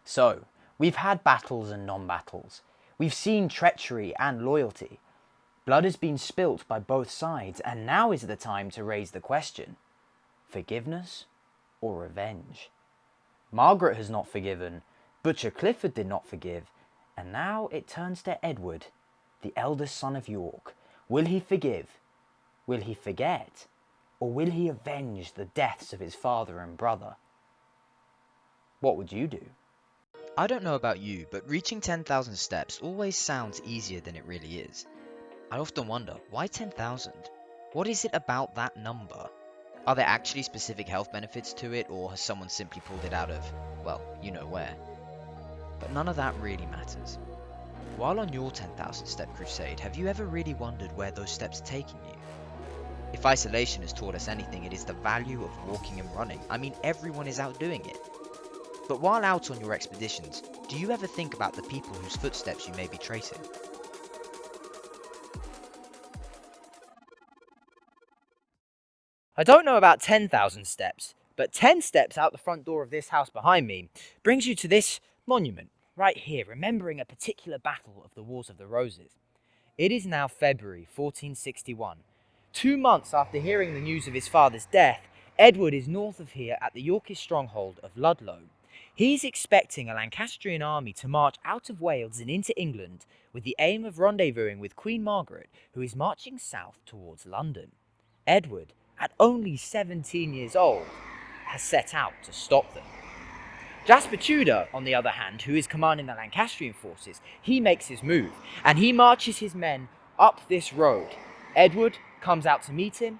So, we've had battles and non-battles. We've seen treachery and loyalty. Blood has been spilt by both sides, and now is the time to raise the question: forgiveness or revenge? Margaret has not forgiven, Butcher Clifford did not forgive, and now it turns to Edward, the eldest son of York. Will he forgive? Will he forget? Or will he avenge the deaths of his father and brother? What would you do? I don't know about you, but reaching 10,000 steps always sounds easier than it really is. I often wonder, why 10,000? What is it about that number? Are there actually specific health benefits to it, or has someone simply pulled it out of, well, you know where? But none of that really matters. While on your 10,000 step crusade, have you ever really wondered where those steps are taking you? If isolation has taught us anything, it is the value of walking and running. I mean, everyone is out doing it. But while out on your expeditions, do you ever think about the people whose footsteps you may be tracing? I don't know about 10,000 steps, but 10 steps out the front door of this house behind me brings you to this monument right here, remembering a particular battle of the Wars of the Roses. It is now February 1461. 2 months after hearing the news of his father's death, Edward is north of here at the Yorkist stronghold of Ludlow. He's expecting a Lancastrian army to march out of Wales and into England with the aim of rendezvousing with Queen Margaret, who is marching south towards London. Edward, at only 17 years old, has set out to stop them. Jasper Tudor, on the other hand, who is commanding the Lancastrian forces, he makes his move, and he marches his men up this road. Edward comes out to meet him,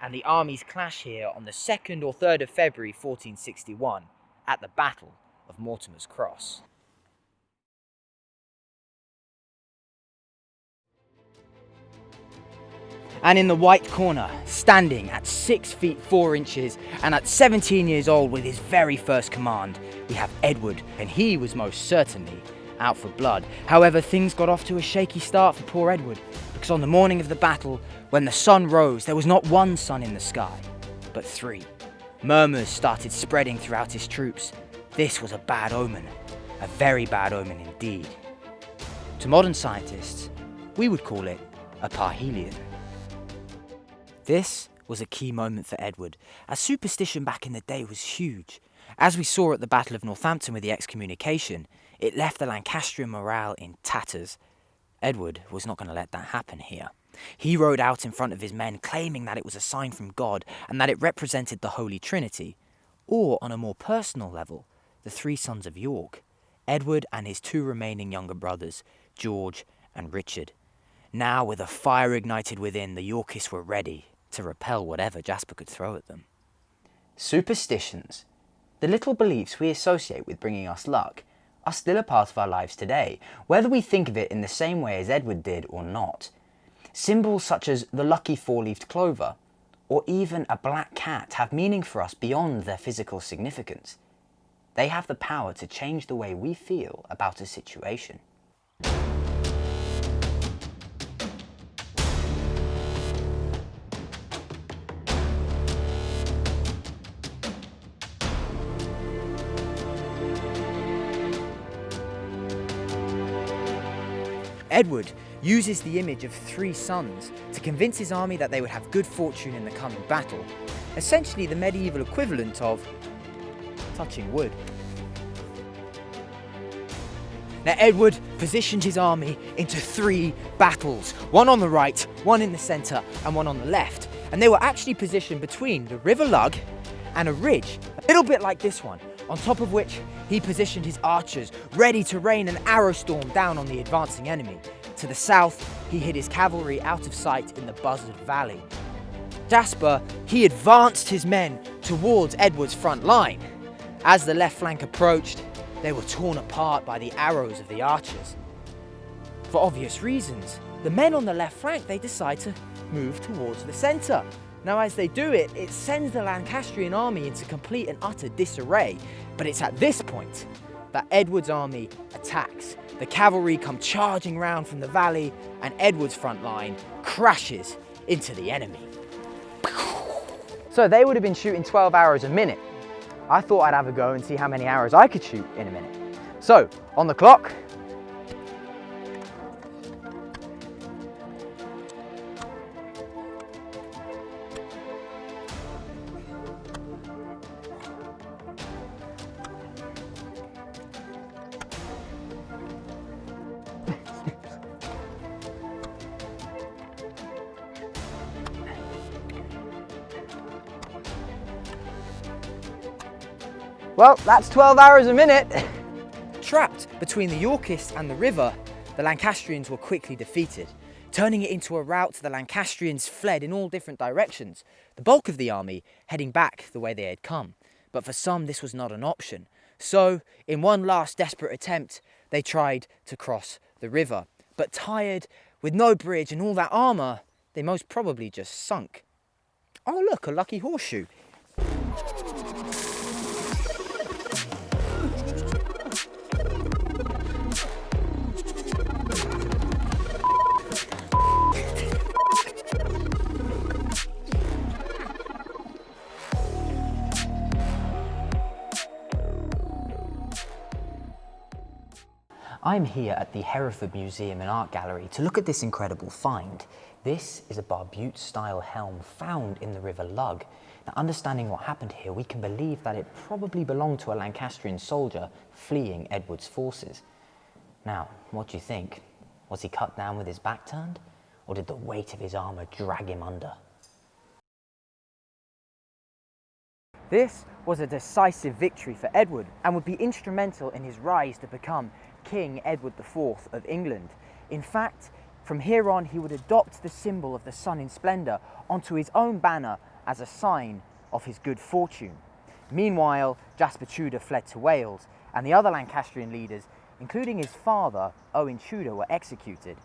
and the armies clash here on the 2nd or 3rd of February 1461 at the Battle of Mortimer's Cross. And in the white corner, standing at 6 feet 4 inches and at 17 years old with his very first command, we have Edward, and he was most certainly out for blood. However, things got off to a shaky start for poor Edward, because on the morning of the battle, when the sun rose, there was not one sun in the sky, but 3. Murmurs started spreading throughout his troops. This was a bad omen, a very bad omen indeed. To modern scientists, we would call it a parhelion. This was a key moment for Edward, as superstition back in the day was huge. As we saw at the Battle of Northampton with the excommunication, it left the Lancastrian morale in tatters. Edward was not going to let that happen here. He rode out in front of his men, claiming that it was a sign from God and that it represented the Holy Trinity, or on a more personal level, the 3 sons of York, Edward and his 2 remaining younger brothers, George and Richard. Now, with a fire ignited within, the Yorkists were ready to repel whatever Jasper could throw at them. Superstitions, the little beliefs we associate with bringing us luck, are still a part of our lives today, whether we think of it in the same way as Edward did or not. Symbols such as the lucky 4-leaved clover, or even a black cat, have meaning for us beyond their physical significance. They have the power to change the way we feel about a situation. Edward uses the image of 3 sons to convince his army that they would have good fortune in the coming battle, essentially the medieval equivalent of touching wood. Now Edward positioned his army into 3 battles, one on the right, one in the centre and one on the left, and they were actually positioned between the River Lug and a ridge, a little bit like this one, on top of which he positioned his archers, ready to rain an arrow storm down on the advancing enemy. To the south, he hid his cavalry out of sight in the Buzzard Valley. Jasper, he advanced his men towards Edward's front line. As the left flank approached, they were torn apart by the arrows of the archers. For obvious reasons, the men on the left flank, they decide to move towards the centre. Now as they do it, it sends the Lancastrian army into complete and utter disarray. But it's at this point that Edward's army attacks. The cavalry come charging round from the valley, and Edward's front line crashes into the enemy. So they would have been shooting 12 arrows a minute. I thought I'd have a go and see how many arrows I could shoot in a minute. So, on the clock. Well, that's 12 hours a minute. Trapped between the Yorkists and the river, the Lancastrians were quickly defeated. Turning it into a rout, the Lancastrians fled in all different directions, the bulk of the army heading back the way they had come. But for some, this was not an option. So, in one last desperate attempt, they tried to cross the river. But tired, with no bridge and all that armour, they most probably just sunk. Oh look, a lucky horseshoe. I'm here at the Hereford Museum and Art Gallery to look at this incredible find. This is a barbute-style helm found in the River Lug. Now, understanding what happened here, we can believe that it probably belonged to a Lancastrian soldier fleeing Edward's forces. Now, what do you think? Was he cut down with his back turned? Or did the weight of his armour drag him under? This was a decisive victory for Edward and would be instrumental in his rise to become King Edward IV of England. In fact, from here on he would adopt the symbol of the sun in splendour onto his own banner as a sign of his good fortune. Meanwhile, Jasper Tudor fled to Wales and the other Lancastrian leaders, including his father, Owen Tudor, were executed.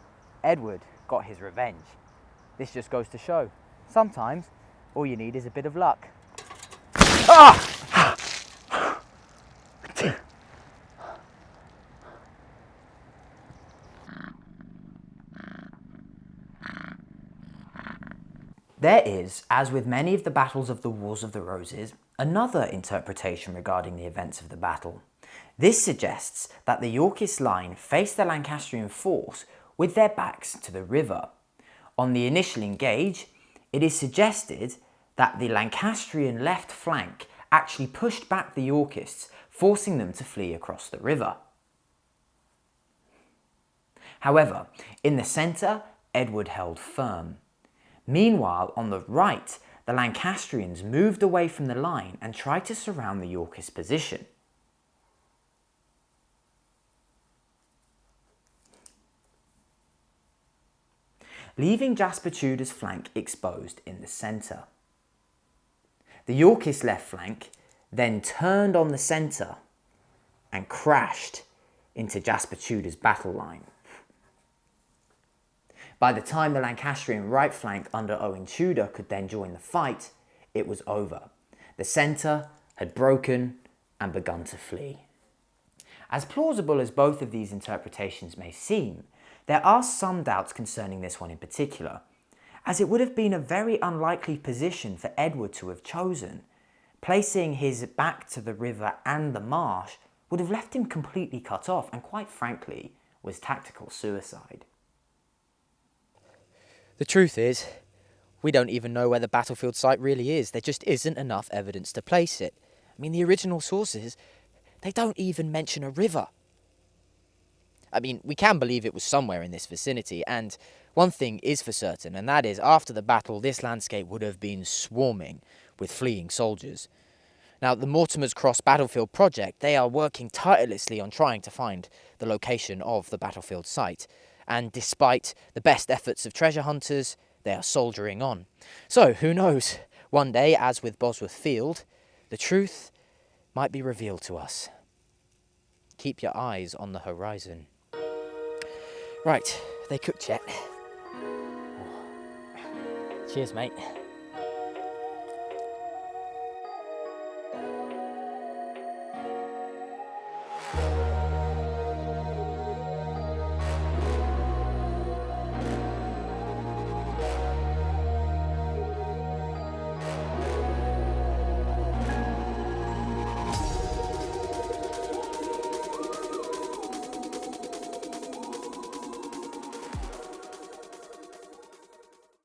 Edward got his revenge. This just goes to show, sometimes all you need is a bit of luck. Ah! There is, as with many of the battles of the Wars of the Roses, another interpretation regarding the events of the battle. This suggests that the Yorkist line faced the Lancastrian force with their backs to the river. On the initial engage, it is suggested that the Lancastrian left flank actually pushed back the Yorkists, forcing them to flee across the river. However, in the centre, Edward held firm. Meanwhile, on the right, the Lancastrians moved away from the line and tried to surround the Yorkist position. Leaving Jasper Tudor's flank exposed in the centre. The Yorkist left flank then turned on the centre and crashed into Jasper Tudor's battle line. By the time the Lancastrian right flank under Owen Tudor could then join the fight, it was over. The centre had broken and begun to flee. As plausible as both of these interpretations may seem, there are some doubts concerning this one in particular, as it would have been a very unlikely position for Edward to have chosen. Placing his back to the river and the marsh would have left him completely cut off and, quite frankly, was tactical suicide. The truth is, we don't even know where the battlefield site really is. There just isn't enough evidence to place it. I mean, the original sources, they don't even mention a river. I mean, we can believe it was somewhere in this vicinity, and one thing is for certain, and that is, after the battle, this landscape would have been swarming with fleeing soldiers. Now, the Mortimer's Cross Battlefield Project, they are working tirelessly on trying to find the location of the battlefield site, and despite the best efforts of treasure hunters, they are soldiering on. So, who knows, one day, as with Bosworth Field, the truth might be revealed to us. Keep your eyes on the horizon. Right, they cooked yet? Cheers, mate.